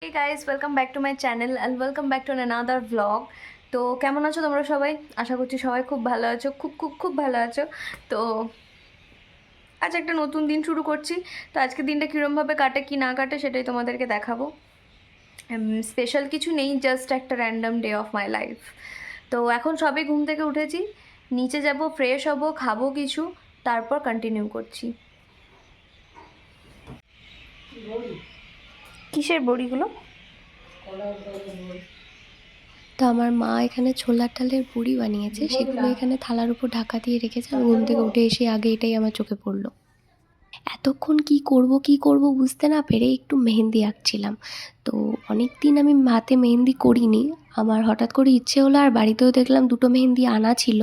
Hey guys, welcome back to my channel and welcome back to another vlog. তো কেমন আছো তোমরা সবাই? আশা করছি সবাই খুব ভালো আছো, খুব ভালো আছো। তো আজ একটা নতুন দিন শুরু করছি। তো আজকে দিনটা কীরমভাবে কাটে কি না কাটে সেটাই তোমাদেরকে দেখাবো। স্পেশাল কিছু নেই, জাস্ট একটা random day of my life. তো এখন সবে ঘুম থেকে উঠেছি, নিচে যাব, ফ্রেশ হব, খাবো কিছু, তারপর কন্টিনিউ করছি। কিসের বড়িগুলো? তো আমার মা এখানে ছোলার ডালের বড়ি বানিয়েছে, সেগুলো এখানে থালার উপর ঢাকা দিয়ে রেখেছে। আমি ঘুম থেকে উঠে এসে আগে এটাই আমার চোখে পড়লো। এতক্ষণ কি করব বুঝতে না পেরে একটু মেহেন্দি আঁকছিলাম। তো অনেক দিন আমি হাতে মেহেন্দি করিনি, আমার হঠাৎ করে ইচ্ছে হলো, আর বাড়িতেও দেখলাম দুটো মেহেন্দি আনা ছিল,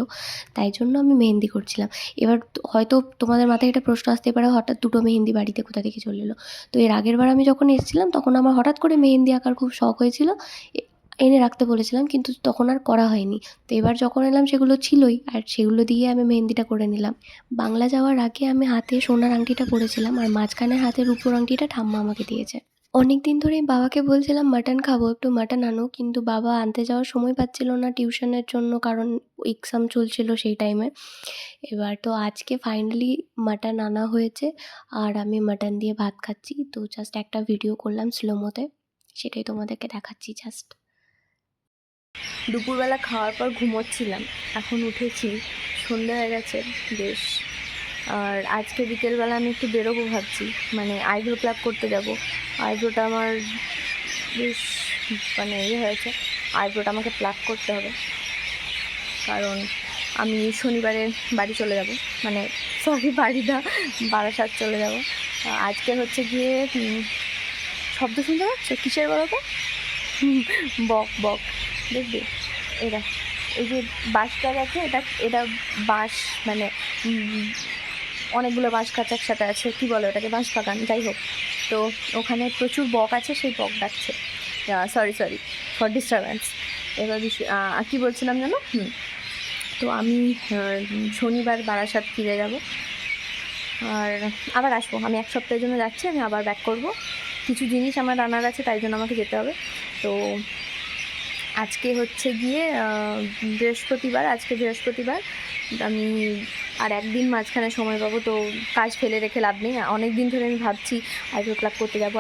তাই জন্য আমি মেহেন্দি করছিলাম। এবার হয়তো তোমাদের মাথায় একটা প্রশ্ন আসতে পারে, হঠাৎ দুটো মেহেন্দি বাড়িতে কোথা থেকে চলে এলো? তো এর আগের বার আমি যখন এসেছিলাম তখন আমার হঠাৎ করে মেহেন্দি আঁকার খুব শখ হয়েছিল, এনে রাখতে বলেছিলাম, কিন্তু তখন আর করা হয়নি। তো এবার যখন এলাম সেগুলো ছিলই, আর সেগুলো দিয়ে আমি মেহেন্দিটা করে নিলাম। বাংলা যাওয়ার আগে আমি হাতে সোনার আংটিটা পরেছিলাম, আর মাঝখানের হাতের রূপোর আংটিটা ঠাম্মা আমাকে দিয়েছে। অনেক দিন ধরেই বাবাকে বলছিলাম মাটন খাবো, একটু মাটন আনো, কিন্তু বাবা আনতে যাওয়ার সময় পাচ্ছিল না টিউশনের জন্য, কারণ এক্সাম চলছিল সেই টাইমে। এবার তো আজকে ফাইনালি মাটন আনা হয়েছে, আর আমি মাটন দিয়ে ভাত খাচ্ছি। তো জাস্ট একটা ভিডিও করলাম স্লোমোতে, সেটাই তোমাদেরকে দেখাচ্ছি জাস্ট। দুপুরবেলা খাওয়ার পর ঘুমোচ্ছিলাম, এখন উঠেছি, সন্ধ্যা হয়ে গেছে বেশ। আর আজকে বিকেলবেলা আমি একটু বেরোবো ভাবছি, মানে আইব্রো প্লাক করতে যাব। আইব্রোটা আমার বেশ হয়েছে, আইব্রোটা আমাকে প্লাক করতে হবে, কারণ আমি শনিবারে বাড়ি চলে যাব, মানে বাড়িটা বারাসাত চলে যাব। আজকে হচ্ছে গিয়ে শব্দ শুনতে পাচ্ছ কিসের বলো তো? বক বক দেখবি, এরা এই যে বাঁশ গাছ আছে, এটা বাঁশ, মানে অনেকগুলো বাঁশ গাছ একসাথে আছে, কি বলে ওটাকে, বাঁশ বাগান, যাই হোক। তো ওখানে প্রচুর বক আছে, সেই বক ডাকছে। Sorry for disturbance. এবার কী বলছিলাম জানো? তো আমি শনিবার বারাসাত ফিরে যাব, আর আবার আসবো। আমি এক সপ্তাহের জন্য যাচ্ছি, আমি আবার ব্যাক করব। কিছু জিনিস আমার রান্নার আছে, তাই জন্য আমাকে যেতে হবে। তো আজকে হচ্ছে গিয়ে বৃহস্পতিবার, আমি আর একদিন মাঝখানে সময় পাবো, তো কাজ ফেলে রেখে লাভ নেই। অনেক দিন ধরে আমি ভাবছি আইব্রো প্লাক করতে যাবো,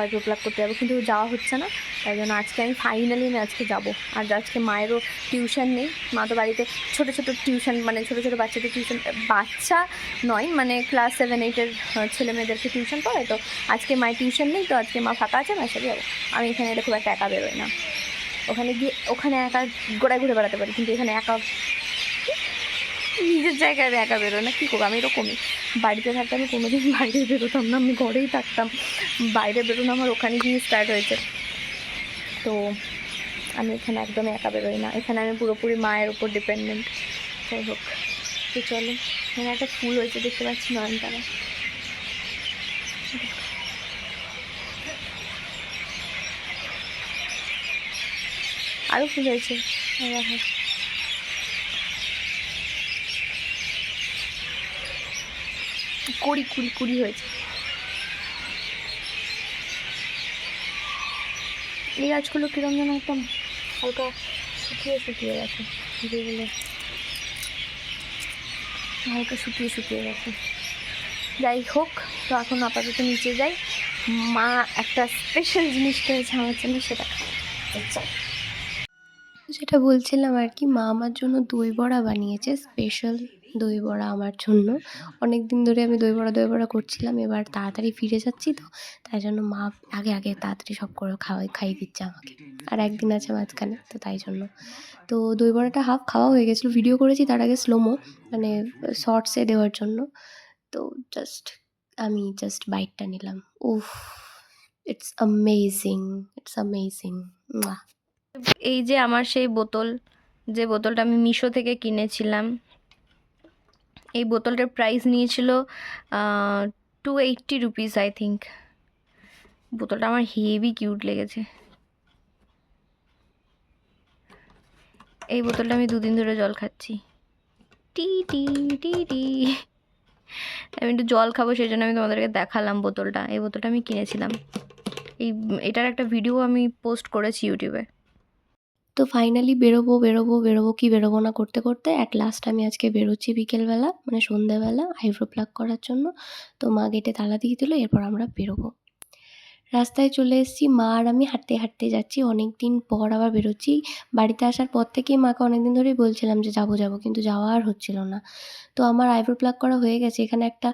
কিন্তু যাওয়া হচ্ছে না। তাই জন্য আজকে আমি ফাইনালি আজকে যাবো। আর আজকে মায়েরও টিউশন নেই, মা তো বাড়িতে ছোটো টিউশন, মানে ছোটো বাচ্চাদের টিউশন, বাচ্চা নয় মানে ক্লাস 7-8-এর ছেলে মেয়েদেরকে টিউশন পড়ায়। তো আজকে মায়ের টিউশন নেই, তো আজকে মা ফাঁকা আছে, মায়ের সাথে যাবো। আমি এখানে এটা খুব একটা একা বেরোই না, ওখানে একা গোড়ায় ঘুরে বেড়াতে পারি, কিন্তু এখানে একা নিজের জায়গায় একা বেরোয় না। কী করবো, আমি এরকমই। বাড়িতে থাকতে আমি কোনোদিন বাইরে বেরোতাম না, আমি ঘরেই থাকতাম। বাইরে বেরোনো আমার ওখানে গিয়ে স্টার্ট হয়েছে। তো আমি এখানে একদমই একা বেরোই না, এখানে আমি পুরোপুরি মায়ের উপর ডিপেন্ডেন্ট। যাই হোক, তো চলো। এখানে একটা ফুল হয়েছে, দেখতে পাচ্ছি, নয়নতারা। আরও ফুল হয়েছে, দেখো। কুড়ি হয়েছে। এই গাছগুলো কীরকম যেন একদম হালকা শুকিয়ে গেছে, যেগুলো হালকা শুকিয়ে গেছে। যাই হোক, তো এখন আপাতত নিচে যাই। মা একটা স্পেশাল জিনিস করেছে আমার জন্য, সেটা যেটা বলছিলাম আর কি, মা আমার জন্য দই বড়া বানিয়েছে, স্পেশাল দই বড়া আমার জন্য। অনেক দিন ধরে আমি দই বড়া করছিলাম, এবার তাড়াতাড়ি ফিরে যাচ্ছি, তো তাই জন্য মা আগে তাড়াতাড়ি সব করে খাইয়ে দিচ্ছে আমাকে। আর একদিন আছে মাঝখানে, তো তাই জন্য। তো দই বড়াটা হাফ খাওয়া হয়ে গেছিলো, ভিডিও করেছি তার আগে স্লোমো, মানে শর্টসে দেওয়ার জন্য। তো আমি জাস্ট বাইটটা নিলাম। উফ, ইটস অ্যামেজিং। এই যে আমার সেই বোতল, যে বোতলটা আমি মিশো থেকে কিনেছিলাম, এই বোতলটার প্রাইস নিয়েছিল 280 রুপিস আই থিঙ্ক। বোতলটা আমার হেভি কিউট লেগেছে। এই বোতলটা আমি 2 দিন ধরে জল খাচ্ছি। টি টি টি টি আমি একটু জল খাবো, সেই জন্য আমি তোমাদেরকে দেখালাম বোতলটা। এই বোতলটা আমি কিনেছিলাম, এটার একটা ভিডিও আমি পোস্ট করেছি ইউটিউবে। তো ফাইনালি বেরোবো বেরোবো বেরোবো কি বেরোবো না করতে করতে অ্যাট লাস্ট আমি আজকে বেরোচ্ছি বিকেলবেলা, মানে সন্ধেবেলা আইব্রো প্লাক করার জন্য। তো মা গেটে তালা দিয়ে দিল, এরপর আমরা বেরোবো। রাস্তায় চলে এসেছি, মা আর আমি হাঁটতে হাঁটতে যাচ্ছি, অনেক দিন পর আবার বেরোচ্ছি। বাড়িতে আসার পর থেকেই মাকে অনেক দিন ধরেই বলছিলাম যে যাবো যাবো, কিন্তু যাওয়া আর হচ্ছিল না। তো আমার আইব্রো প্লাক করা হয়ে গেছে। এখানে একটা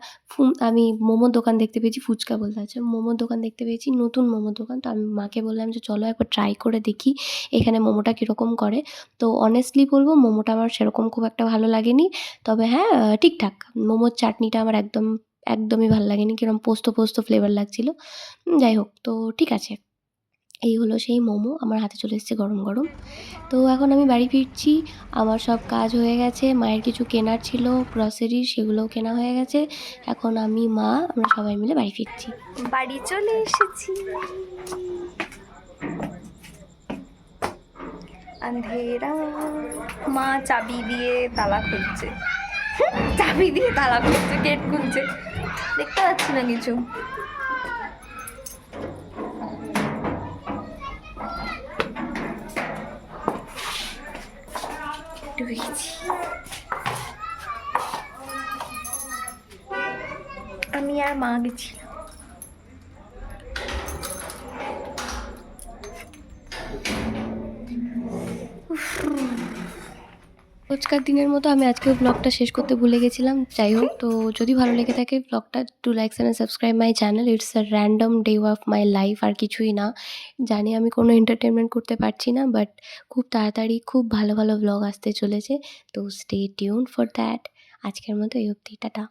আমি মোমোর দোকান দেখতে পেয়েছি, ফুচকা বলতে আছে, মোমোর দোকান দেখতে পেয়েছি, নতুন মোমোর দোকান। তো আমি মাকে বললাম যে চলো একবার ট্রাই করে দেখি এখানে মোমোটা কীরকম করে। তো অনেস্টলি বলবো মোমোটা আমার সেরকম খুব একটা ভালো লাগেনি, তবে হ্যাঁ ঠিকঠাক। মোমোর চাটনিটা আমার একদমই ভালো লাগেনি, কিরকম পোস্ত পোস্ত ফ্লেভার লাগছিলো। যাই হোক, তো ঠিক আছে। এই হলো সেই মোমো, আমার হাতে চলে এসেছে গরম গরম। তো এখন আমি বাড়ি ফিরছি, আমার সব কাজ হয়ে গেছে, মায়ের কিছু কেনার ছিল গ্রসারি, সেগুলোও কেনা হয়ে গেছে। এখন আমি মা আমরা সবাই মিলে বাড়ি ফিরছি। বাড়ি চলে এসেছি। আন্ধেরা। মা চাবি দিয়ে তালা খুলছে, চাবি দিয়ে তালা খুলছে, গেট খুলছে, দেখতে পাচ্ছি না কিছু। ঢুকেছি। আমি আর মা গেছিলাম। রোজকার দিনের মতো আমি আজকেও ব্লগটা শেষ করতে ভুলে গেছিলাম। যাই হোক, তো যদি ভালো লেগে থাকে ব্লগটা, to likes and subscribe my channel. It's a random day of my life, আর কিছুই না। জানি আমি কোনো এন্টারটেনমেন্ট করতে পারছি না, বাট খুব তাড়াতাড়ি খুব ভালো ভালো ব্লগ আসতে চলেছে। তো স্টে টিউন ফর দ্যাট। আজকের মতো এই অবধি, টাটা।